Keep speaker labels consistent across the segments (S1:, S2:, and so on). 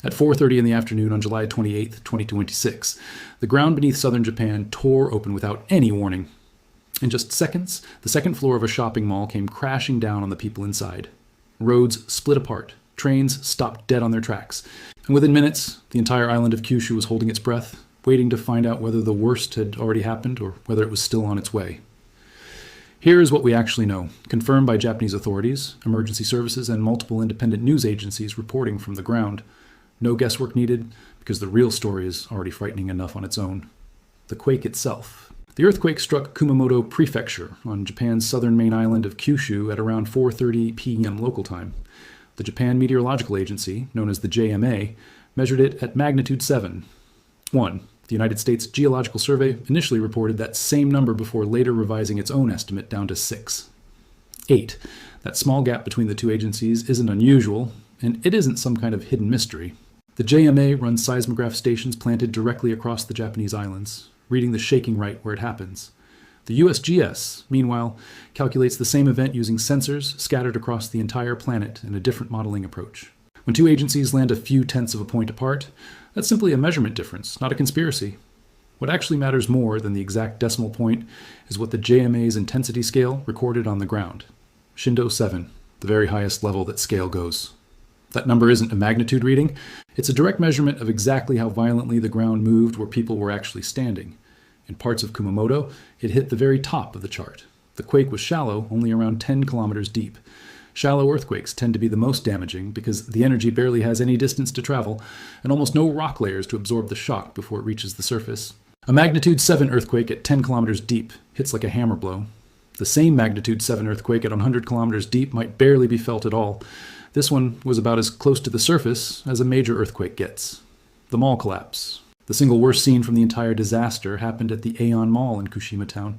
S1: At 4:30 in the afternoon on July 28, 2026, the ground beneath southern Japan tore open without any warning. In just seconds, the second floor of a shopping mall came crashing down on the people inside. Roads split apart, trains stopped dead on their tracks, and within minutes, the entire island of Kyushu was holding its breath, waiting to find out whether the worst had already happened or whether it was still on its way. Here is what we actually know, confirmed by Japanese authorities, emergency services, and multiple independent news agencies reporting from the ground. No guesswork needed, because the real story is already frightening enough on its own. The quake itself. The earthquake struck Kumamoto Prefecture on Japan's southern main island of Kyushu at around 4:30 p.m. local time. The Japan Meteorological Agency, known as the JMA, measured it at magnitude 7. 1. The United States Geological Survey initially reported that same number before later revising its own estimate down to 6. 8. That small gap between the two agencies isn't unusual, and it isn't some kind of hidden mystery. The JMA runs seismograph stations planted directly across the Japanese islands, reading the shaking right where it happens. The USGS, meanwhile, calculates the same event using sensors scattered across the entire planet in a different modeling approach. When two agencies land a few tenths of a point apart, that's simply a measurement difference, not a conspiracy. What actually matters more than the exact decimal point is what the JMA's intensity scale recorded on the ground. Shindo 7, the very highest level that scale goes. That number isn't a magnitude reading, it's a direct measurement of exactly how violently the ground moved where people were actually standing. In parts of Kumamoto, it hit the very top of the chart. The quake was shallow, only around 10 kilometers deep. Shallow earthquakes tend to be the most damaging because the energy barely has any distance to travel and almost no rock layers to absorb the shock before it reaches the surface. A magnitude 7 earthquake at 10 kilometers deep hits like a hammer blow. The same magnitude 7 earthquake at 100 kilometers deep might barely be felt at all. This one was about as close to the surface as a major earthquake gets. The mall collapse. The single worst scene from the entire disaster happened at the Aeon Mall in Kushima Town.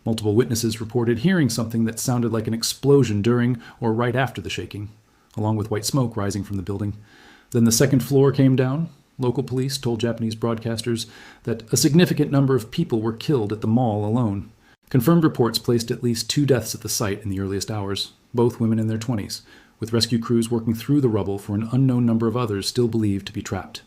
S1: Multiple witnesses reported hearing something that sounded like an explosion during or right after the shaking, along with white smoke rising from the building. Then the second floor came down. Local police told Japanese broadcasters that a significant number of people were killed at the mall alone. Confirmed reports placed at least 2 deaths at the site in the earliest hours, both women in their 20s, with rescue crews working through the rubble for an unknown number of others still believed to be trapped.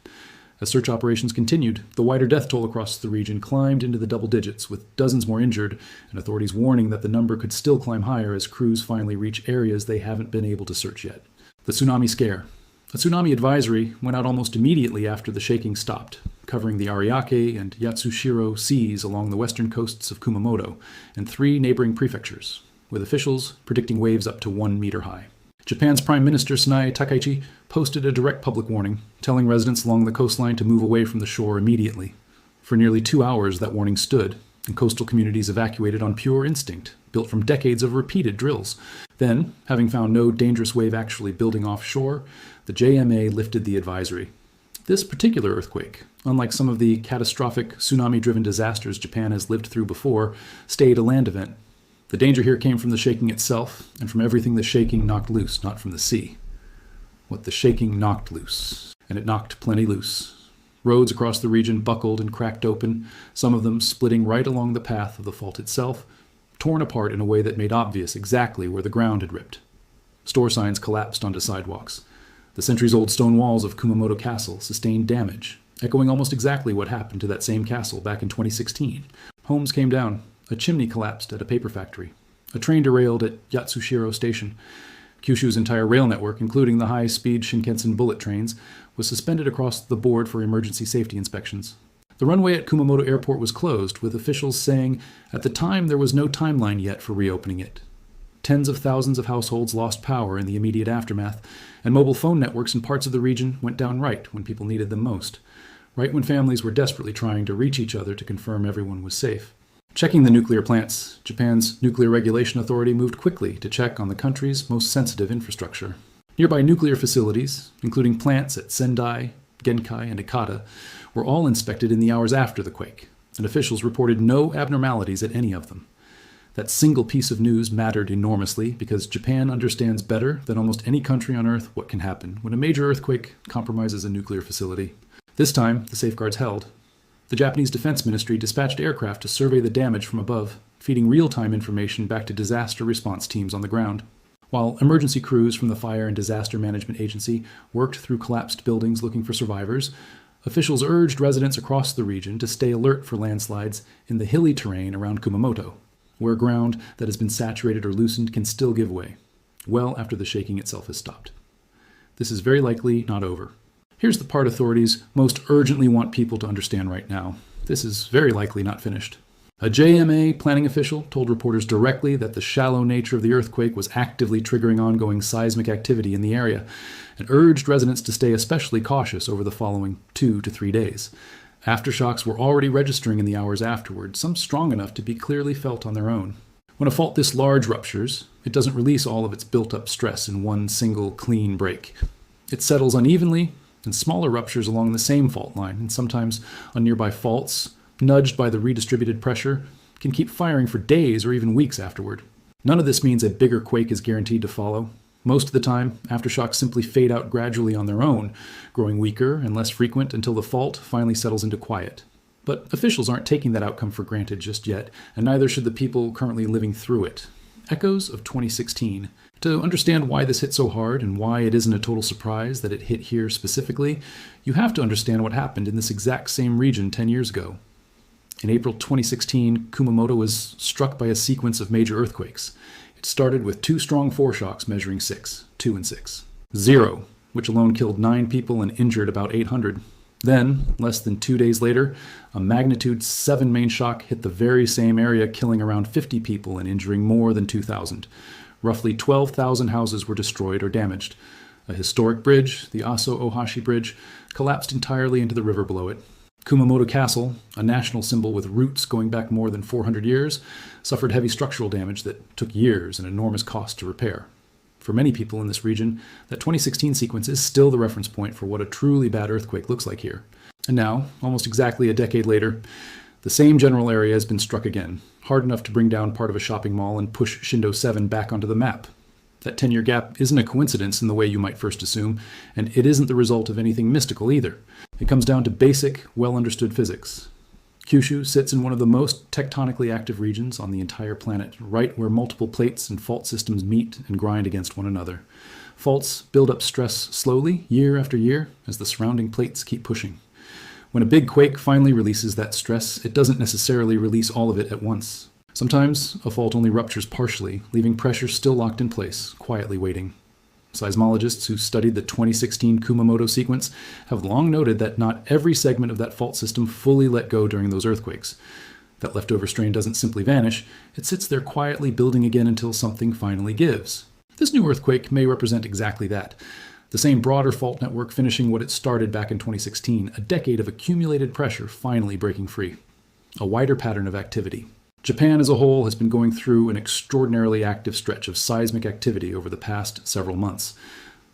S1: As search operations continued, the wider death toll across the region climbed into the double digits, with dozens more injured, and authorities warning that the number could still climb higher as crews finally reach areas they haven't been able to search yet. The tsunami scare. A tsunami advisory went out almost immediately after the shaking stopped, covering the Ariake and Yatsushiro seas along the western coasts of Kumamoto and 3 neighboring prefectures, with officials predicting waves up to 1 meter high. Japan's Prime Minister Sanae Takaichi posted a direct public warning, telling residents along the coastline to move away from the shore immediately. For nearly 2 hours, that warning stood, and coastal communities evacuated on pure instinct, built from decades of repeated drills. Then, having found no dangerous wave actually building offshore, the JMA lifted the advisory. This particular earthquake, unlike some of the catastrophic tsunami-driven disasters Japan has lived through before, stayed a land event. The danger here came from the shaking itself, and from everything the shaking knocked loose, not from the sea. What the shaking knocked loose. And it knocked plenty loose. Roads across the region buckled and cracked open, some of them splitting right along the path of the fault itself, torn apart in a way that made obvious exactly where the ground had ripped. Store signs collapsed onto sidewalks. The centuries-old stone walls of Kumamoto Castle sustained damage, echoing almost exactly what happened to that same castle back in 2016. Homes came down. A chimney collapsed at a paper factory. A train derailed at Yatsushiro Station. Kyushu's entire rail network, including the high-speed Shinkansen bullet trains, was suspended across the board for emergency safety inspections. The runway at Kumamoto Airport was closed, with officials saying at the time there was no timeline yet for reopening it. Tens of thousands of households lost power in the immediate aftermath, and mobile phone networks in parts of the region went down right when people needed them most, right when families were desperately trying to reach each other to confirm everyone was safe. Checking the nuclear plants, Japan's Nuclear Regulation Authority moved quickly to check on the country's most sensitive infrastructure. Nearby nuclear facilities, including plants at Sendai, Genkai, and Ikata, were all inspected in the hours after the quake, and officials reported no abnormalities at any of them. That single piece of news mattered enormously because Japan understands better than almost any country on Earth what can happen when a major earthquake compromises a nuclear facility. This time, the safeguards held. The Japanese Defense Ministry dispatched aircraft to survey the damage from above, feeding real-time information back to disaster response teams on the ground. While emergency crews from the Fire and Disaster Management Agency worked through collapsed buildings looking for survivors, officials urged residents across the region to stay alert for landslides in the hilly terrain around Kumamoto, where ground that has been saturated or loosened can still give way, well after the shaking itself has stopped. This is very likely not over. Here's the part authorities most urgently want people to understand right now. This is very likely not finished. A JMA planning official told reporters directly that the shallow nature of the earthquake was actively triggering ongoing seismic activity in the area, and urged residents to stay especially cautious over the following 2 to 3 days. Aftershocks were already registering in the hours afterward, some strong enough to be clearly felt on their own. When a fault this large ruptures, it doesn't release all of its built-up stress in one single clean break. It settles unevenly in smaller ruptures along the same fault line, and sometimes on nearby faults, nudged by the redistributed pressure, can keep firing for days or even weeks afterward. None of this means a bigger quake is guaranteed to follow. Most of the time, aftershocks simply fade out gradually on their own, growing weaker and less frequent until the fault finally settles into quiet. But officials aren't taking that outcome for granted just yet, and neither should the people currently living through it. Echoes of 2016. To understand why this hit so hard and why it isn't a total surprise that it hit here specifically, you have to understand what happened in this exact same region 10 years ago. In April 2016, Kumamoto was struck by a sequence of major earthquakes. It started with 2 strong foreshocks measuring 6, 2 and 6. 0, which alone killed 9 people and injured about 800. Then, less than 2 days later, a magnitude 7 main shock hit the very same area, killing around 50 people and injuring more than 2,000. Roughly 12,000 houses were destroyed or damaged. A historic bridge, the Aso Ohashi Bridge, collapsed entirely into the river below it. Kumamoto Castle, a national symbol with roots going back more than 400 years, suffered heavy structural damage that took years and enormous cost to repair. For many people in this region, that 2016 sequence is still the reference point for what a truly bad earthquake looks like here. And now, almost exactly a decade later, the same general area has been struck again, hard enough to bring down part of a shopping mall and push Shindo 7 back onto the map. That 10-year gap isn't a coincidence in the way you might first assume, and it isn't the result of anything mystical either. It comes down to basic, well-understood physics. Kyushu sits in one of the most tectonically active regions on the entire planet, right where multiple plates and fault systems meet and grind against one another. Faults build up stress slowly, year after year, as the surrounding plates keep pushing. When a big quake finally releases that stress, it doesn't necessarily release all of it at once. Sometimes a fault only ruptures partially, leaving pressure still locked in place, quietly waiting. Seismologists who studied the 2016 Kumamoto sequence have long noted that not every segment of that fault system fully let go during those earthquakes. That leftover strain doesn't simply vanish, it sits there quietly building again until something finally gives. This new earthquake may represent exactly that. The same broader fault network finishing what it started back in 2016, a decade of accumulated pressure finally breaking free. A wider pattern of activity. Japan as a whole has been going through an extraordinarily active stretch of seismic activity over the past several months.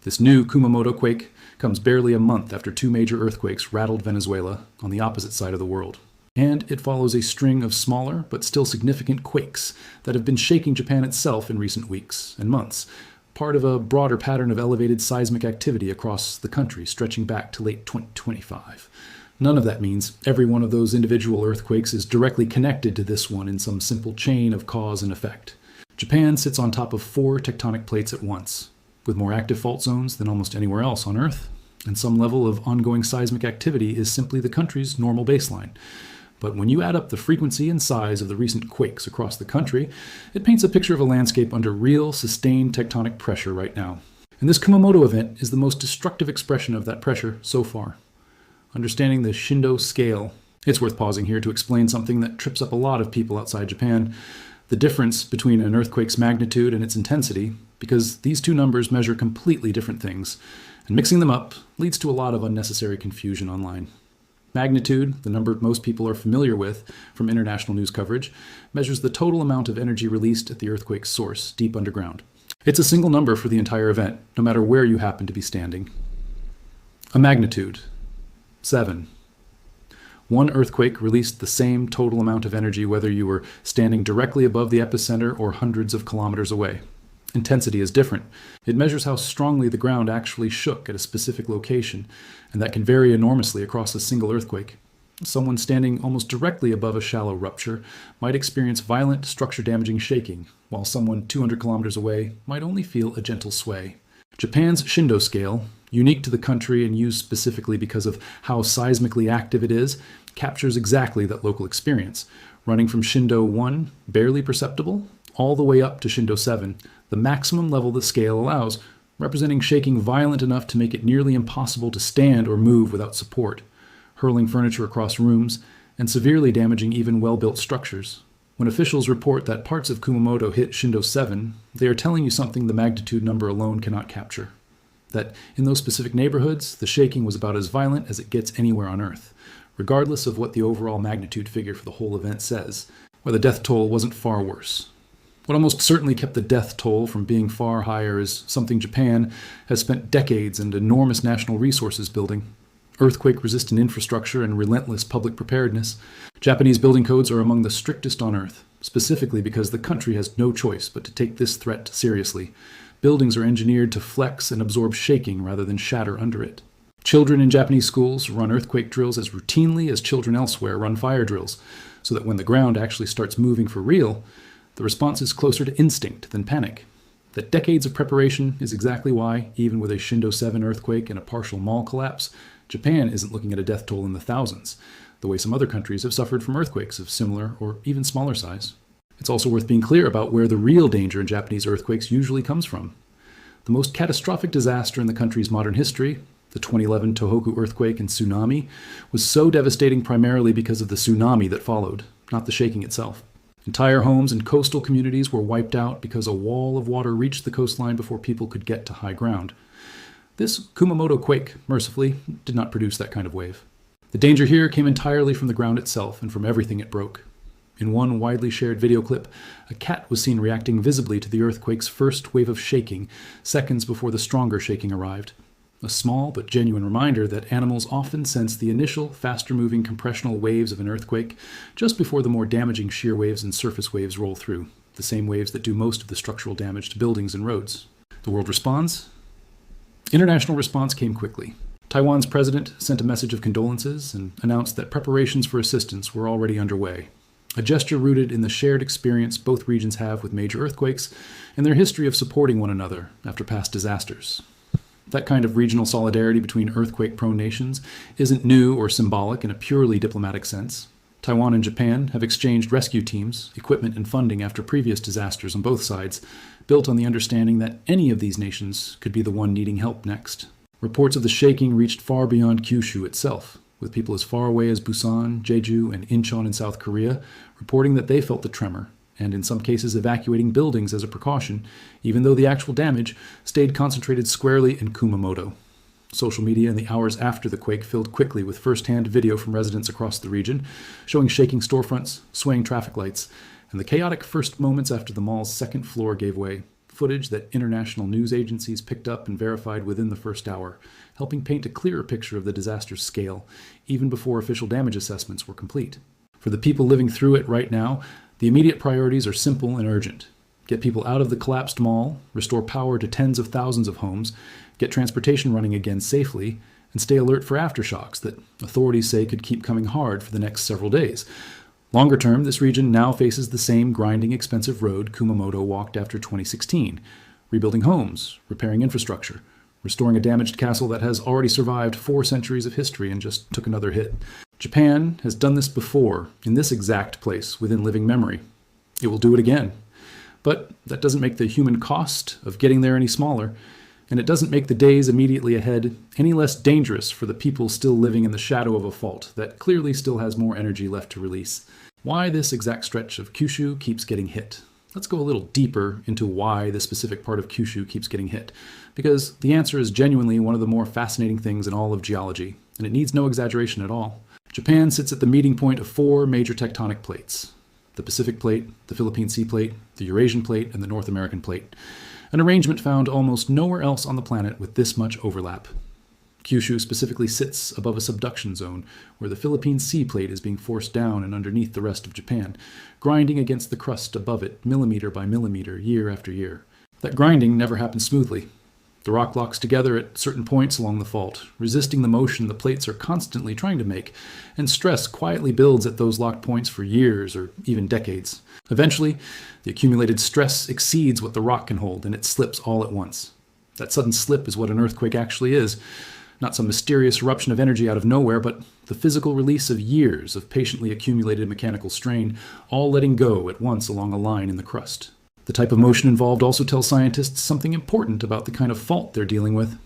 S1: This new Kumamoto quake comes barely a month after 2 major earthquakes rattled Venezuela on the opposite side of the world. And it follows a string of smaller but still significant quakes that have been shaking Japan itself in recent weeks and months, part of a broader pattern of elevated seismic activity across the country stretching back to late 2025. None of that means every one of those individual earthquakes is directly connected to this one in some simple chain of cause and effect. Japan sits on top of 4 tectonic plates at once, with more active fault zones than almost anywhere else on Earth, and some level of ongoing seismic activity is simply the country's normal baseline. But when you add up the frequency and size of the recent quakes across the country, it paints a picture of a landscape under real, sustained tectonic pressure right now. And this Kumamoto event is the most destructive expression of that pressure so far. Understanding the Shindo scale, it's worth pausing here to explain something that trips up a lot of people outside Japan, the difference between an earthquake's magnitude and its intensity, because these 2 numbers measure completely different things, and mixing them up leads to a lot of unnecessary confusion online. Magnitude, the number most people are familiar with from international news coverage, measures the total amount of energy released at the earthquake's source, deep underground. It's a single number for the entire event, no matter where you happen to be standing. A magnitude. 7. One earthquake released the same total amount of energy whether you were standing directly above the epicenter or hundreds of kilometers away. Intensity is different. It measures how strongly the ground actually shook at a specific location, and that can vary enormously across a single earthquake. Someone standing almost directly above a shallow rupture might experience violent, structure-damaging shaking, while someone 200 kilometers away might only feel a gentle sway. Japan's Shindo scale, unique to the country and used specifically because of how seismically active it is, captures exactly that local experience, running from Shindo 1, barely perceptible, all the way up to Shindo 7, the maximum level the scale allows, representing shaking violent enough to make it nearly impossible to stand or move without support, hurling furniture across rooms, and severely damaging even well-built structures. When officials report that parts of Kumamoto hit Shindo 7, they are telling you something the magnitude number alone cannot capture. That in those specific neighborhoods, the shaking was about as violent as it gets anywhere on Earth, regardless of what the overall magnitude figure for the whole event says, where the death toll wasn't far worse. What almost certainly kept the death toll from being far higher is something Japan has spent decades and enormous national resources building: earthquake-resistant infrastructure and relentless public preparedness. Japanese building codes are among the strictest on Earth, specifically because the country has no choice but to take this threat seriously. Buildings are engineered to flex and absorb shaking rather than shatter under it. Children in Japanese schools run earthquake drills as routinely as children elsewhere run fire drills, so that when the ground actually starts moving for real, the response is closer to instinct than panic. That decades of preparation is exactly why, even with a Shindo 7 earthquake and a partial mall collapse, Japan isn't looking at a death toll in the thousands, the way some other countries have suffered from earthquakes of similar or even smaller size. It's also worth being clear about where the real danger in Japanese earthquakes usually comes from. The most catastrophic disaster in the country's modern history, the 2011 Tohoku earthquake and tsunami, was so devastating primarily because of the tsunami that followed, not the shaking itself. Entire homes and coastal communities were wiped out because a wall of water reached the coastline before people could get to high ground. This Kumamoto quake, mercifully, did not produce that kind of wave. The danger here came entirely from the ground itself and from everything it broke. In one widely shared video clip, a cat was seen reacting visibly to the earthquake's first wave of shaking, seconds before the stronger shaking arrived. A small but genuine reminder that animals often sense the initial, faster-moving compressional waves of an earthquake just before the more damaging shear waves and surface waves roll through, the same waves that do most of the structural damage to buildings and roads. The world responds? International response came quickly. Taiwan's president sent a message of condolences and announced that preparations for assistance were already underway, a gesture rooted in the shared experience both regions have with major earthquakes and their history of supporting one another after past disasters. That kind of regional solidarity between earthquake-prone nations isn't new or symbolic in a purely diplomatic sense. Taiwan and Japan have exchanged rescue teams, equipment, and funding after previous disasters on both sides, built on the understanding that any of these nations could be the one needing help next. Reports of the shaking reached far beyond Kyushu itself, with people as far away as Busan, Jeju, and Incheon in South Korea reporting that they felt the tremor, and in some cases evacuating buildings as a precaution, even though the actual damage stayed concentrated squarely in Kumamoto. Social media in the hours after the quake filled quickly with first-hand video from residents across the region, showing shaking storefronts, swaying traffic lights, and the chaotic first moments after the mall's second floor gave way, footage that international news agencies picked up and verified within the first hour, helping paint a clearer picture of the disaster's scale, even before official damage assessments were complete. For the people living through it right now, the immediate priorities are simple and urgent. Get people out of the collapsed mall, restore power to tens of thousands of homes, get transportation running again safely, and stay alert for aftershocks that authorities say could keep coming hard for the next several days. Longer term, this region now faces the same grinding, expensive road Kumamoto walked after 2016, rebuilding homes, repairing infrastructure, restoring a damaged castle that has already survived 4 centuries of history and just took another hit. Japan has done this before, in this exact place, within living memory. It will do it again. But that doesn't make the human cost of getting there any smaller, and it doesn't make the days immediately ahead any less dangerous for the people still living in the shadow of a fault that clearly still has more energy left to release. Why this exact stretch of Kyushu keeps getting hit? Let's go a little deeper into why this specific part of Kyushu keeps getting hit, because the answer is genuinely one of the more fascinating things in all of geology, and it needs no exaggeration at all. Japan sits at the meeting point of 4 major tectonic plates: the Pacific Plate, the Philippine Sea Plate, the Eurasian Plate, and the North American Plate, an arrangement found almost nowhere else on the planet with this much overlap. Kyushu specifically sits above a subduction zone, where the Philippine Sea Plate is being forced down and underneath the rest of Japan, grinding against the crust above it millimeter by millimeter, year after year. That grinding never happens smoothly. The rock locks together at certain points along the fault, resisting the motion the plates are constantly trying to make, and stress quietly builds at those locked points for years or even decades. Eventually, the accumulated stress exceeds what the rock can hold, and it slips all at once. That sudden slip is what an earthquake actually is. Not some mysterious eruption of energy out of nowhere, but the physical release of years of patiently accumulated mechanical strain, all letting go at once along a line in the crust. The type of motion involved also tells scientists something important about the kind of fault they're dealing with.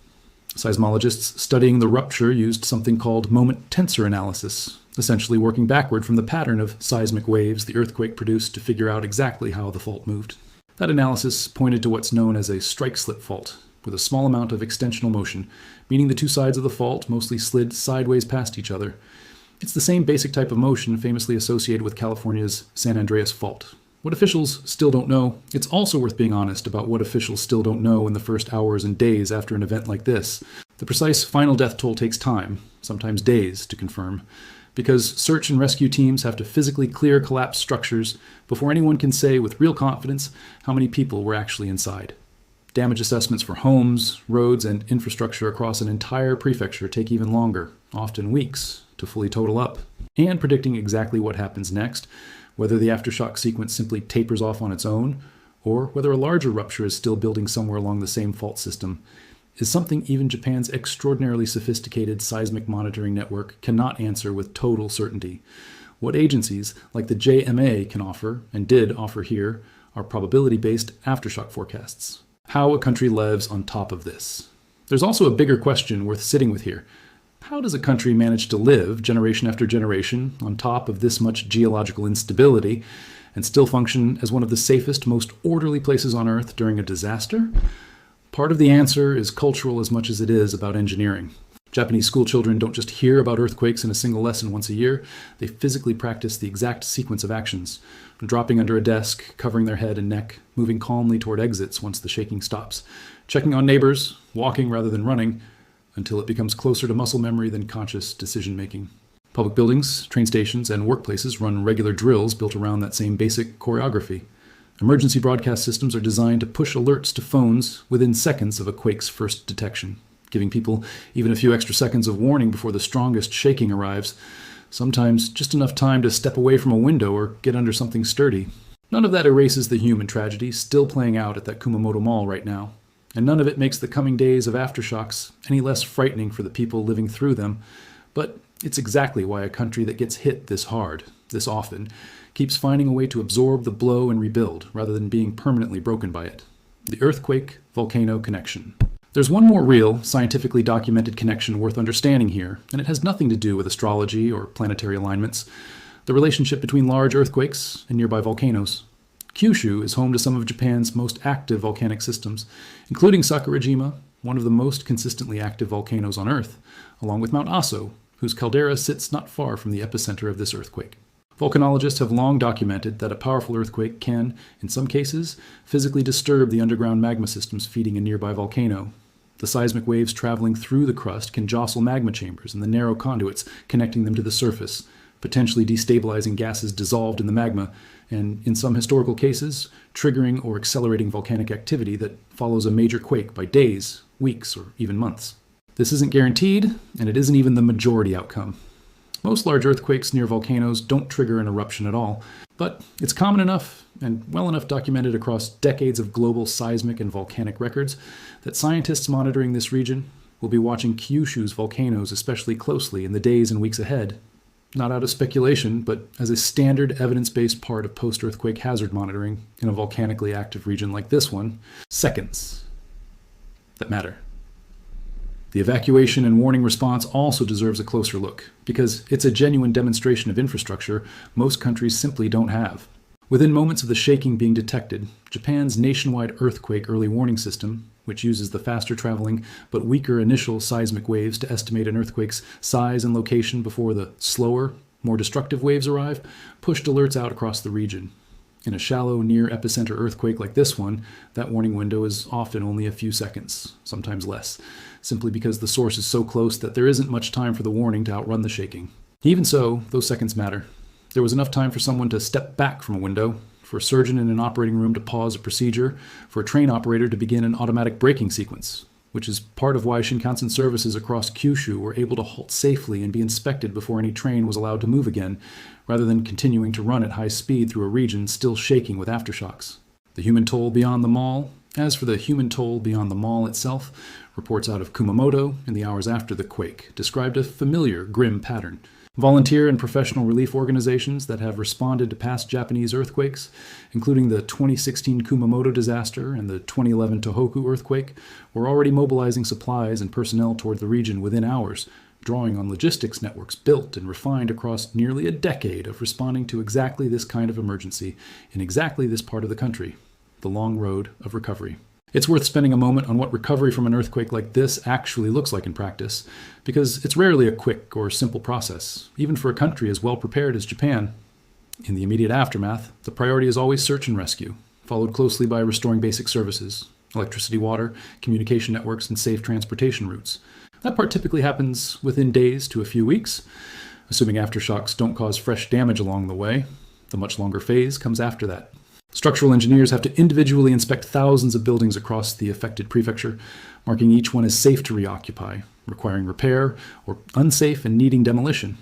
S1: Seismologists studying the rupture used something called moment tensor analysis, essentially working backward from the pattern of seismic waves the earthquake produced to figure out exactly how the fault moved. That analysis pointed to what's known as a strike-slip fault, with a small amount of extensional motion, meaning the two sides of the fault mostly slid sideways past each other. It's the same basic type of motion famously associated with California's San Andreas Fault. What officials still don't know, it's also worth being honest about what officials still don't know in the first hours and days after an event like this. The precise final death toll takes time, sometimes days, to confirm, because search and rescue teams have to physically clear collapsed structures before anyone can say with real confidence how many people were actually inside. Damage assessments for homes, roads, and infrastructure across an entire prefecture take even longer, often weeks, to fully total up. And predicting exactly what happens next, whether the aftershock sequence simply tapers off on its own, or whether a larger rupture is still building somewhere along the same fault system, is something even Japan's extraordinarily sophisticated seismic monitoring network cannot answer with total certainty. What agencies, like the JMA, can offer, and did offer here, are probability-based aftershock forecasts. How a country lives on top of this. There's also a bigger question worth sitting with here. How does a country manage to live, generation after generation, on top of this much geological instability, and still function as one of the safest, most orderly places on Earth during a disaster? Part of the answer is cultural as much as it is about engineering. Japanese schoolchildren don't just hear about earthquakes in a single lesson once a year, they physically practice the exact sequence of actions, dropping under a desk, covering their head and neck, moving calmly toward exits once the shaking stops, checking on neighbors, walking rather than running, until it becomes closer to muscle memory than conscious decision-making. Public buildings, train stations, and workplaces run regular drills built around that same basic choreography. Emergency broadcast systems are designed to push alerts to phones within seconds of a quake's first detection, giving people even a few extra seconds of warning before the strongest shaking arrives, sometimes just enough time to step away from a window or get under something sturdy. None of that erases the human tragedy still playing out at that Kumamoto Mall right now. And none of it makes the coming days of aftershocks any less frightening for the people living through them. But it's exactly why a country that gets hit this hard, this often, keeps finding a way to absorb the blow and rebuild, rather than being permanently broken by it. The earthquake-volcano connection. There's one more real, scientifically documented connection worth understanding here, and it has nothing to do with astrology or planetary alignments. The relationship between large earthquakes and nearby volcanoes. Kyushu is home to some of Japan's most active volcanic systems, including Sakurajima, one of the most consistently active volcanoes on Earth, along with Mount Aso, whose caldera sits not far from the epicenter of this earthquake. Volcanologists have long documented that a powerful earthquake can, in some cases, physically disturb the underground magma systems feeding a nearby volcano. The seismic waves traveling through the crust can jostle magma chambers and the narrow conduits connecting them to the surface, potentially destabilizing gases dissolved in the magma, and in some historical cases, triggering or accelerating volcanic activity that follows a major quake by days, weeks, or even months. This isn't guaranteed, and it isn't even the majority outcome. Most large earthquakes near volcanoes don't trigger an eruption at all, but it's common enough and well enough documented across decades of global seismic and volcanic records that scientists monitoring this region will be watching Kyushu's volcanoes especially closely in the days and weeks ahead. Not out of speculation, but as a standard evidence-based part of post-earthquake hazard monitoring in a volcanically active region like this one, seconds that matter. The evacuation and warning response also deserves a closer look, because it's a genuine demonstration of infrastructure most countries simply don't have. Within moments of the shaking being detected, Japan's nationwide earthquake early warning system, which uses the faster traveling but weaker initial seismic waves to estimate an earthquake's size and location before the slower, more destructive waves arrive, pushed alerts out across the region. In a shallow, near-epicenter earthquake like this one, that warning window is often only a few seconds, sometimes less, simply because the source is so close that there isn't much time for the warning to outrun the shaking. Even so, those seconds matter. There was enough time for someone to step back from a window, for a surgeon in an operating room to pause a procedure, for a train operator to begin an automatic braking sequence. which is part of why Shinkansen services across Kyushu were able to halt safely and be inspected before any train was allowed to move again, rather than continuing to run at high speed through a region still shaking with aftershocks. The human toll beyond the mall. As for the human toll beyond the mall itself, reports out of Kumamoto in the hours after the quake described a familiar, grim pattern. Volunteer and professional relief organizations that have responded to past Japanese earthquakes, including the 2016 Kumamoto disaster and the 2011 Tohoku earthquake, were already mobilizing supplies and personnel toward the region within hours, drawing on logistics networks built and refined across nearly a decade of responding to exactly this kind of emergency in exactly this part of the country, the long road of recovery. It's worth spending a moment on what recovery from an earthquake like this actually looks like in practice, because it's rarely a quick or simple process, even for a country as well prepared as Japan. In the immediate aftermath, the priority is always search and rescue, followed closely by restoring basic services, electricity, water, communication networks, and safe transportation routes. That part typically happens within days to a few weeks, assuming aftershocks don't cause fresh damage along the way. The much longer phase comes after that. Structural engineers have to individually inspect thousands of buildings across the affected prefecture, marking each one as safe to reoccupy, requiring repair, or unsafe and needing demolition.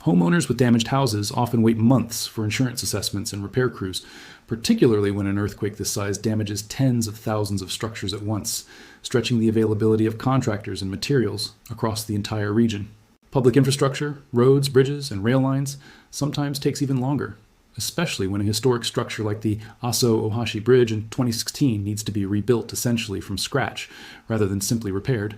S1: Homeowners with damaged houses often wait months for insurance assessments and repair crews, particularly when an earthquake this size damages tens of thousands of structures at once, stretching the availability of contractors and materials across the entire region. Public infrastructure, roads, bridges, and rail lines sometimes takes even longer, especially when a historic structure like the Aso Ohashi Bridge in 2016 needs to be rebuilt essentially from scratch rather than simply repaired.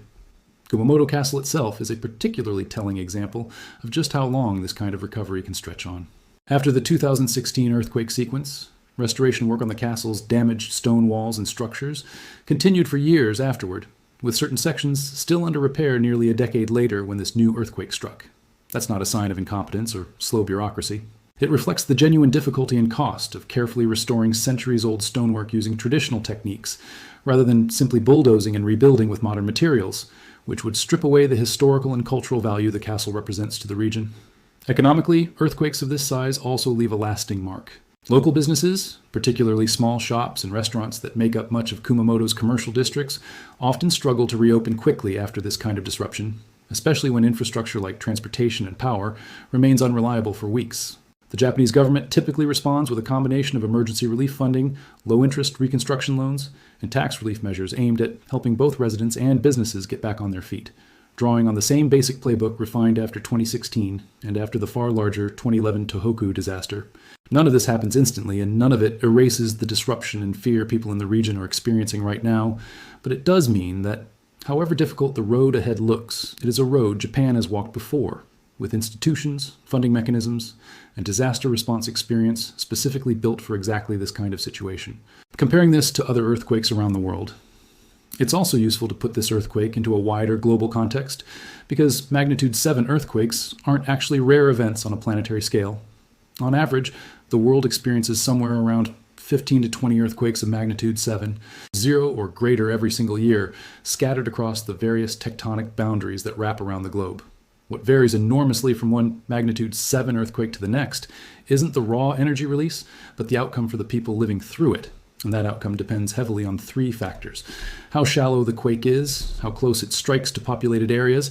S1: Kumamoto Castle itself is a particularly telling example of just how long this kind of recovery can stretch on. After the 2016 earthquake sequence, restoration work on the castle's damaged stone walls and structures continued for years afterward, with certain sections still under repair nearly a decade later when this new earthquake struck. That's not a sign of incompetence or slow bureaucracy. It reflects the genuine difficulty and cost of carefully restoring centuries-old stonework using traditional techniques, rather than simply bulldozing and rebuilding with modern materials, which would strip away the historical and cultural value the castle represents to the region. Economically, earthquakes of this size also leave a lasting mark. Local businesses, particularly small shops and restaurants that make up much of Kumamoto's commercial districts, often struggle to reopen quickly after this kind of disruption, especially when infrastructure like transportation and power remains unreliable for weeks. The Japanese government typically responds with a combination of emergency relief funding, low-interest reconstruction loans, and tax relief measures aimed at helping both residents and businesses get back on their feet, drawing on the same basic playbook refined after 2016 and after the far larger 2011 Tohoku disaster. None of this happens instantly, and none of it erases the disruption and fear people in the region are experiencing right now, but it does mean that, however difficult the road ahead looks, it is a road Japan has walked before, with institutions, funding mechanisms, and disaster response experience specifically built for exactly this kind of situation. Comparing this to other earthquakes around the world, it's also useful to put this earthquake into a wider global context, because magnitude 7 earthquakes aren't actually rare events on a planetary scale. On average, the world experiences somewhere around 15 to 20 earthquakes of magnitude 7, 0 or greater every single year, scattered across the various tectonic boundaries that wrap around the globe. What varies enormously from one magnitude 7 earthquake to the next isn't the raw energy release, but the outcome for the people living through it. And that outcome depends heavily on 3 factors: how shallow the quake is, how close it strikes to populated areas,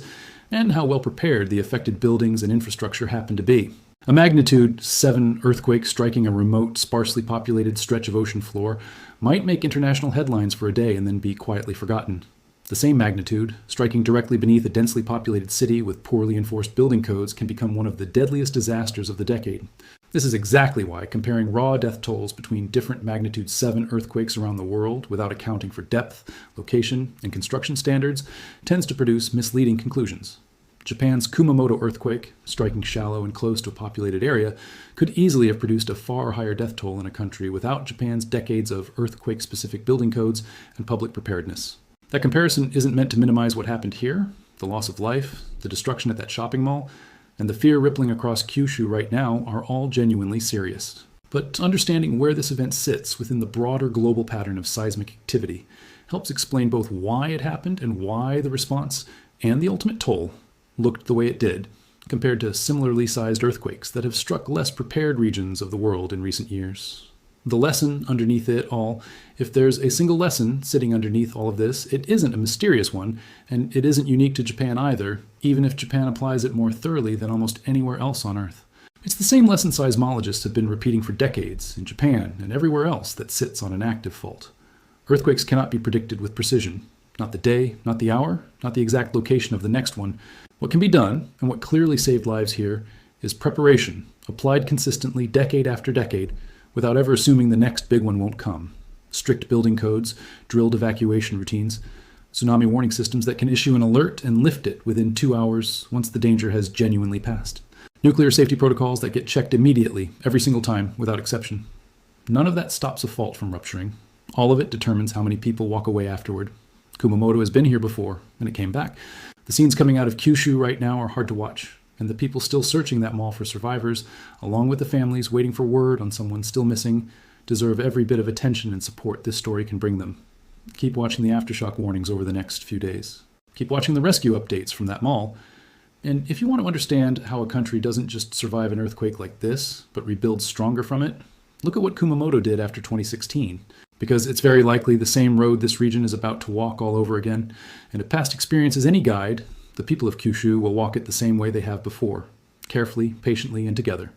S1: and how well prepared the affected buildings and infrastructure happen to be. A magnitude 7 earthquake striking a remote, sparsely populated stretch of ocean floor might make international headlines for a day and then be quietly forgotten. The same magnitude, striking directly beneath a densely populated city with poorly enforced building codes, can become one of the deadliest disasters of the decade. This is exactly why comparing raw death tolls between different magnitude 7 earthquakes around the world without accounting for depth, location, and construction standards tends to produce misleading conclusions. Japan's Kumamoto earthquake, striking shallow and close to a populated area, could easily have produced a far higher death toll in a country without Japan's decades of earthquake-specific building codes and public preparedness. That comparison isn't meant to minimize what happened here, the loss of life, the destruction at that shopping mall, and the fear rippling across Kyushu right now are all genuinely serious. But understanding where this event sits within the broader global pattern of seismic activity helps explain both why it happened and why the response and the ultimate toll looked the way it did, compared to similarly sized earthquakes that have struck less prepared regions of the world in recent years. The lesson underneath it all, if there's a single lesson sitting underneath all of this, it isn't a mysterious one, and it isn't unique to Japan either, even if Japan applies it more thoroughly than almost anywhere else on Earth. It's the same lesson seismologists have been repeating for decades in Japan and everywhere else that sits on an active fault. Earthquakes cannot be predicted with precision. Not the day, not the hour, not the exact location of the next one. What can be done, and what clearly saved lives here, is preparation, applied consistently decade after decade, without ever assuming the next big one won't come. Strict building codes, drilled evacuation routines, tsunami warning systems that can issue an alert and lift it within 2 hours once the danger has genuinely passed. Nuclear safety protocols that get checked immediately, every single time, without exception. None of that stops a fault from rupturing. All of it determines how many people walk away afterward. Kumamoto has been here before, and it came back. The scenes coming out of Kyushu right now are hard to watch, and the people still searching that mall for survivors, along with the families waiting for word on someone still missing, deserve every bit of attention and support this story can bring them. Keep watching the aftershock warnings over the next few days. Keep watching the rescue updates from that mall. And if you want to understand how a country doesn't just survive an earthquake like this, but rebuilds stronger from it, look at what Kumamoto did after 2016. Because it's very likely the same road this region is about to walk all over again, and if past experience is any guide, the people of Kyushu will walk it the same way they have before, carefully, patiently, and together.